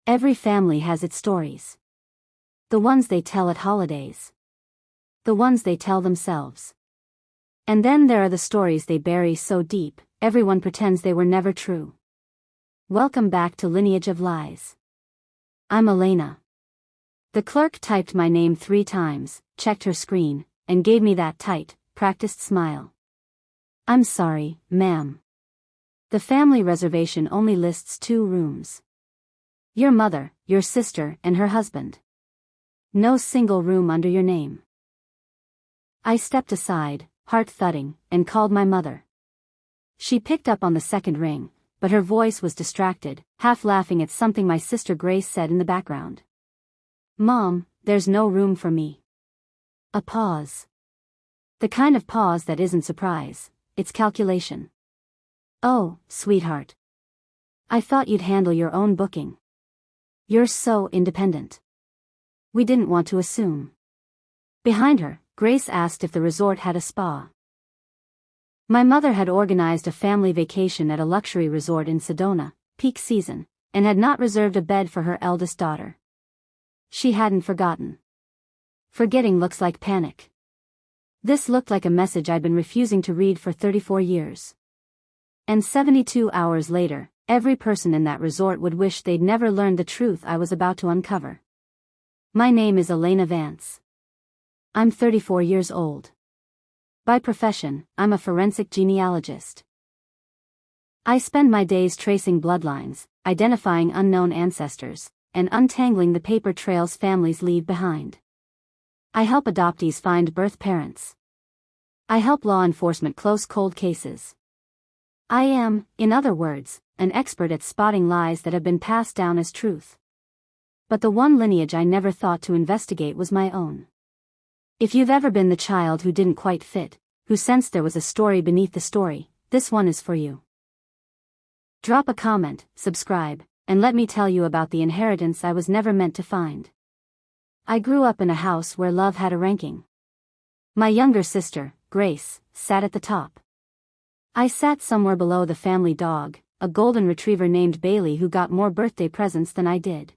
Every family has its stories. The ones they tell at holidays. The ones they tell themselves. And then there are the stories they bury so deep, everyone pretends they were never true. Welcome back to Lineage of Lies. I'm Elena. The clerk typed my name 3 times, checked her screen, and gave me that tight, practiced smile. I'm sorry, ma'am. The family reservation only lists 2 rooms. Your mother, your sister, and her husband. No single room under your name. I stepped aside, heart thudding, and called my mother. She picked up on the second ring, but her voice was distracted, half laughing at something my sister Grace said in the background. Mom, there's no room for me. A pause. The kind of pause that isn't surprise, it's calculation. Oh, sweetheart. I thought you'd handle your own booking. You're so independent. We didn't want to assume. Behind her, Grace asked if the resort had a spa. My mother had organized a family vacation at a luxury resort in Sedona, peak season, and had not reserved a bed for her eldest daughter. She hadn't forgotten. Forgetting looks like panic. This looked like a message I'd been refusing to read for 34 years. And 72 hours later, every person in that resort would wish they'd never learned the truth I was about to uncover. My name is Elena Vance. I'm 34 years old. By profession, I'm a forensic genealogist. I spend my days tracing bloodlines, identifying unknown ancestors, and untangling the paper trails families leave behind. I help adoptees find birth parents. I help law enforcement close cold cases. I am, in other words, an expert at spotting lies that have been passed down as truth. But the one lineage I never thought to investigate was my own. If you've ever been the child who didn't quite fit, who sensed there was a story beneath the story, this one is for you. Drop a comment, subscribe, and let me tell you about the inheritance I was never meant to find. I grew up in a house where love had a ranking. My younger sister, Grace, sat at the top. I sat somewhere below the family dog, a golden retriever named Bailey who got more birthday presents than I did.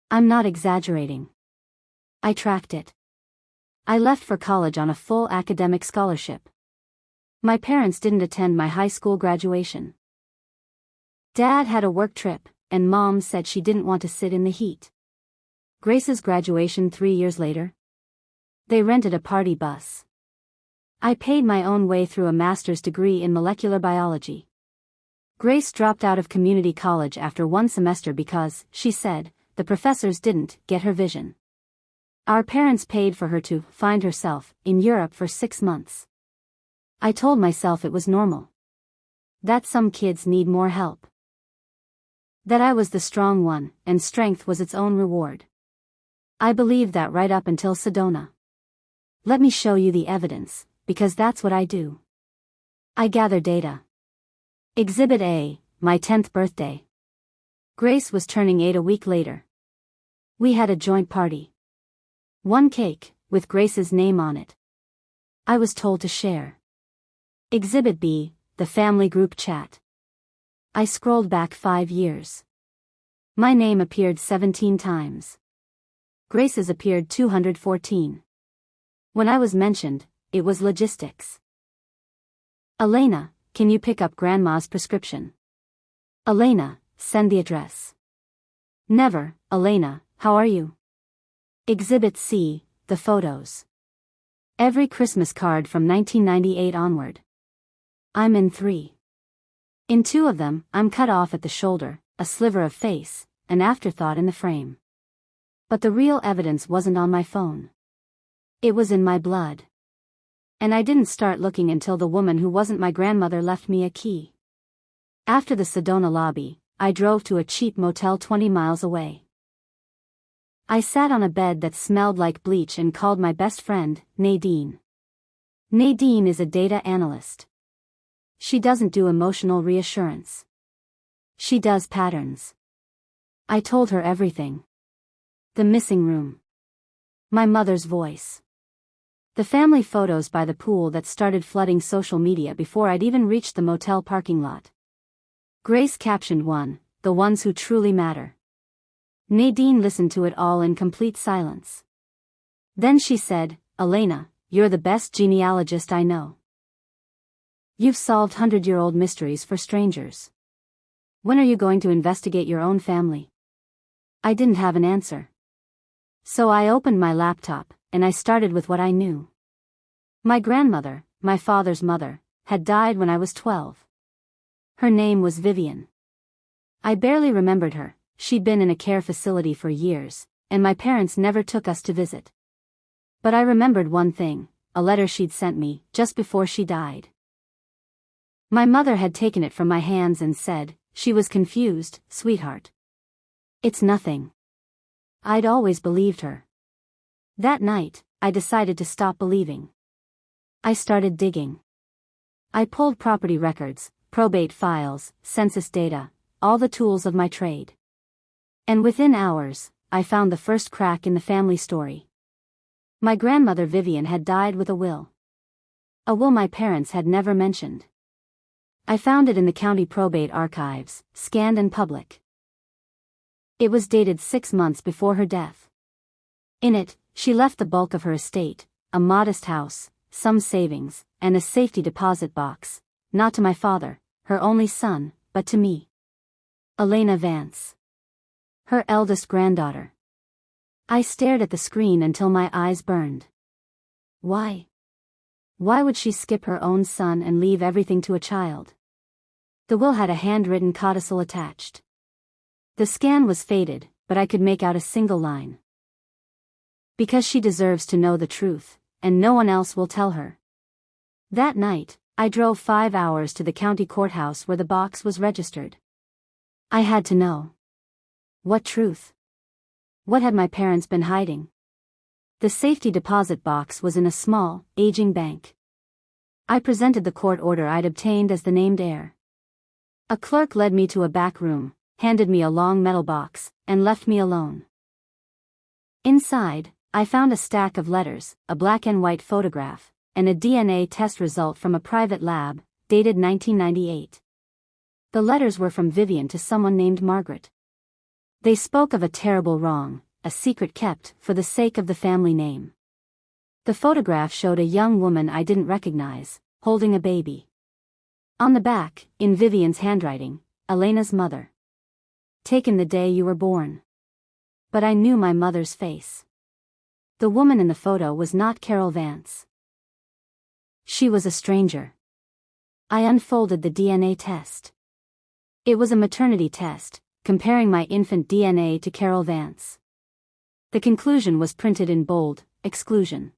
I'm not exaggerating. I tracked it. I left for college on a full academic scholarship. My parents didn't attend my high school graduation. Dad had a work trip, and Mom said she didn't want to sit in the heat. Grace's graduation 3 years later? They rented a party bus. I paid my own way through a master's degree in molecular biology. Grace dropped out of community college after 1 semester because, she said, the professors didn't get her vision. Our parents paid for her to find herself in Europe for 6 months. I told myself it was normal. That some kids need more help. That I was the strong one, and strength was its own reward. I believed that right up until Sedona. Let me show you the evidence, because that's what I do. I gather data. Exhibit A, my 10th birthday. Grace was turning 8 a week later. We had a joint party. 1 cake, with Grace's name on it. I was told to share. Exhibit B, the family group chat. I scrolled back 5 years. My name appeared 17 times. Grace's appeared 214. When I was mentioned, it was logistics. Elena, can you pick up Grandma's prescription? Elena, send the address. Never, Elena, how are you? Exhibit C, the photos. Every Christmas card from 1998 onward. I'm in 3. In 2 of them, I'm cut off at the shoulder, a sliver of face, an afterthought in the frame. But the real evidence wasn't on my phone. It was in my blood. And I didn't start looking until the woman who wasn't my grandmother left me a key. After the Sedona lobby, I drove to a cheap motel 20 miles away. I sat on a bed that smelled like bleach and called my best friend, Nadine. Nadine is a data analyst. She doesn't do emotional reassurance. She does patterns. I told her everything. The missing room. My mother's voice. The family photos by the pool that started flooding social media before I'd even reached the motel parking lot. Grace captioned one, "The ones who truly matter." Nadine listened to it all in complete silence. Then she said, "Elena, you're the best genealogist I know. You've solved 100-year-old mysteries for strangers. When are you going to investigate your own family?" I didn't have an answer. So I opened my laptop, and I started with what I knew. My grandmother, my father's mother, had died when I was 12. Her name was Vivian. I barely remembered her. She'd been in a care facility for years, and my parents never took us to visit. But I remembered one thing, a letter she'd sent me, just before she died. My mother had taken it from my hands and said, she was confused, "Sweetheart. It's nothing." I'd always believed her. That night, I decided to stop believing. I started digging. I pulled property records, probate files, census data, all the tools of my trade. And within hours, I found the first crack in the family story. My grandmother Vivian had died with a will. A will my parents had never mentioned. I found it in the county probate archives, scanned and public. It was dated 6 months before her death. In it, she left the bulk of her estate, a modest house, some savings, and a safety deposit box, not to my father, her only son, but to me. Elena Vance. Her eldest granddaughter. I stared at the screen until my eyes burned. Why? Why would she skip her own son and leave everything to a child? The will had a handwritten codicil attached. The scan was faded, but I could make out a single line. "Because she deserves to know the truth, and no one else will tell her." That night, I drove 5 hours to the county courthouse where the box was registered. I had to know. What truth? What had my parents been hiding? The safety deposit box was in a small, aging bank. I presented the court order I'd obtained as the named heir. A clerk led me to a back room, handed me a long metal box, and left me alone. Inside, I found a stack of letters, a black and white photograph, and a DNA test result from a private lab, dated 1998. The letters were from Vivian to someone named Margaret. They spoke of a terrible wrong, a secret kept for the sake of the family name. The photograph showed a young woman I didn't recognize, holding a baby. On the back, in Vivian's handwriting, "Elena's mother. Taken the day you were born." But I knew my mother's face. The woman in the photo was not Carol Vance. She was a stranger. I unfolded the DNA test. It was a maternity test, comparing my infant DNA to Carol Vance. The conclusion was printed in bold, exclusion.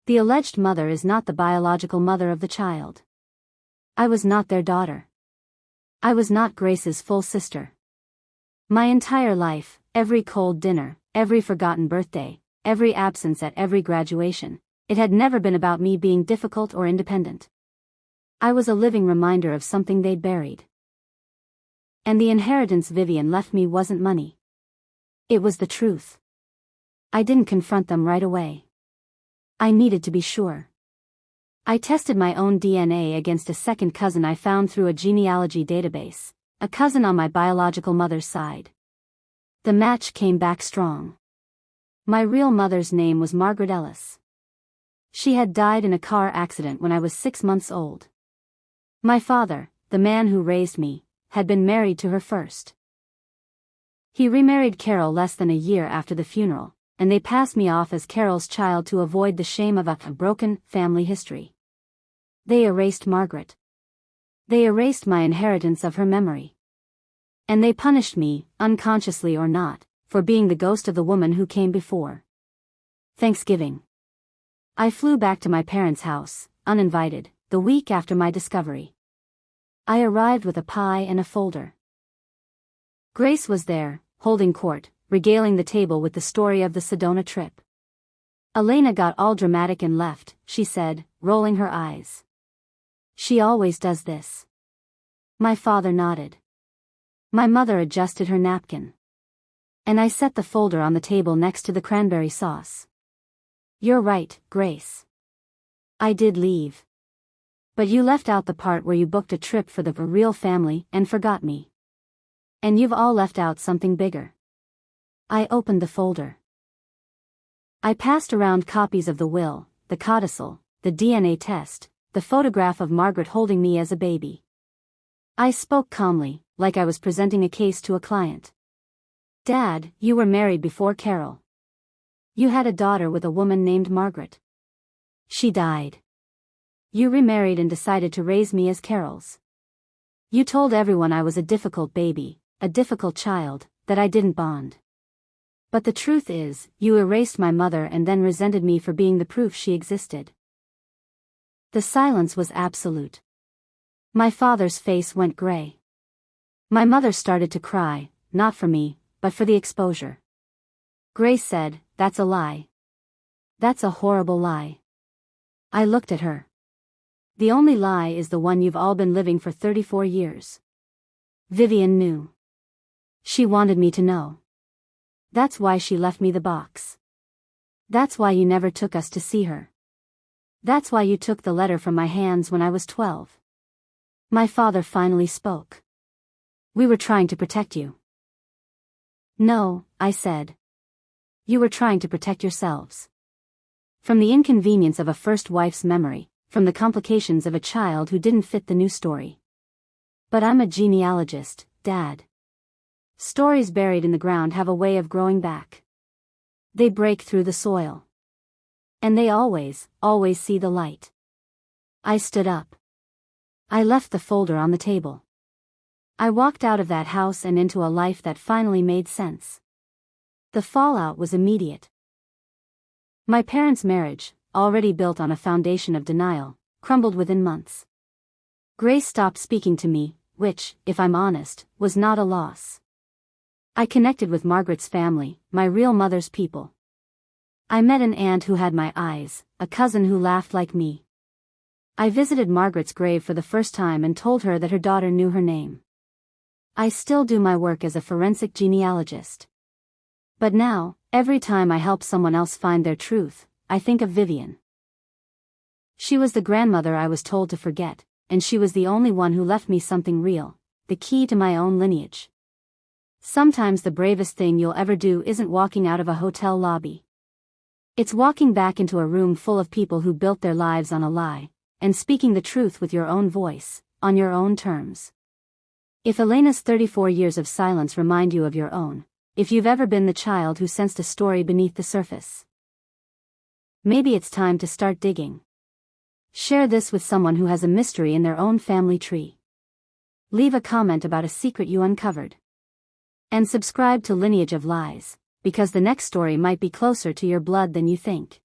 The alleged mother is not the biological mother of the child. I was not their daughter. I was not Grace's full sister. My entire life, every cold dinner, every forgotten birthday, every absence at every graduation, it had never been about me being difficult or independent. I was a living reminder of something they'd buried. And the inheritance Vivian left me wasn't money. It was the truth. I didn't confront them right away. I needed to be sure. I tested my own DNA against a second cousin I found through a genealogy database, a cousin on my biological mother's side. The match came back strong. My real mother's name was Margaret Ellis. She had died in a car accident when I was 6 months old. My father, the man who raised me, had been married to her first. He remarried Carol less than a year after the funeral, and they passed me off as Carol's child to avoid the shame of a broken family history. They erased Margaret. They erased my inheritance of her memory. And they punished me, unconsciously or not, for being the ghost of the woman who came before. Thanksgiving. I flew back to my parents' house, uninvited, the week after my discovery. I arrived with a pie and a folder. Grace was there, holding court, regaling the table with the story of the Sedona trip. Elena got all dramatic and left, she said, rolling her eyes. She always does this. My father nodded. My mother adjusted her napkin. And I set the folder on the table next to the cranberry sauce. You're right, Grace. I did leave. But you left out the part where you booked a trip for the real family and forgot me. And you've all left out something bigger. I opened the folder. I passed around copies of the will, the codicil, the DNA test, the photograph of Margaret holding me as a baby. I spoke calmly, like I was presenting a case to a client. Dad, you were married before Carol. You had a daughter with a woman named Margaret. She died. You remarried and decided to raise me as Carol's. You told everyone I was a difficult baby, a difficult child, that I didn't bond. But the truth is, you erased my mother and then resented me for being the proof she existed. The silence was absolute. My father's face went gray. My mother started to cry, not for me, but for the exposure. Grace said, "That's a lie. That's a horrible lie." I looked at her. The only lie is the one you've all been living for 34 years. Vivian knew. She wanted me to know. That's why she left me the box. That's why you never took us to see her. That's why you took the letter from my hands when I was 12. My father finally spoke. We were trying to protect you. No, I said. You were trying to protect yourselves. From the inconvenience of a first wife's memory, from the complications of a child who didn't fit the new story. But I'm a genealogist, Dad. Stories buried in the ground have a way of growing back. They break through the soil. And they always see the light. I stood up. I left the folder on the table. I walked out of that house and into a life that finally made sense. The fallout was immediate. My parents' marriage, already built on a foundation of denial, crumbled within months. Grace stopped speaking to me, which, if I'm honest, was not a loss. I connected with Margaret's family, my real mother's people. I met an aunt who had my eyes, a cousin who laughed like me. I visited Margaret's grave for the first time and told her that her daughter knew her name. I still do my work as a forensic genealogist. But now, every time I help someone else find their truth, I think of Vivian. She was the grandmother I was told to forget, and she was the only one who left me something real, the key to my own lineage. Sometimes the bravest thing you'll ever do isn't walking out of a hotel lobby. It's walking back into a room full of people who built their lives on a lie, and speaking the truth with your own voice, on your own terms. If Elena's 34 years of silence remind you of your own, if you've ever been the child who sensed a story beneath the surface, maybe it's time to start digging. Share this with someone who has a mystery in their own family tree. Leave a comment about a secret you uncovered. And subscribe to Lineage of Lies, because the next story might be closer to your blood than you think.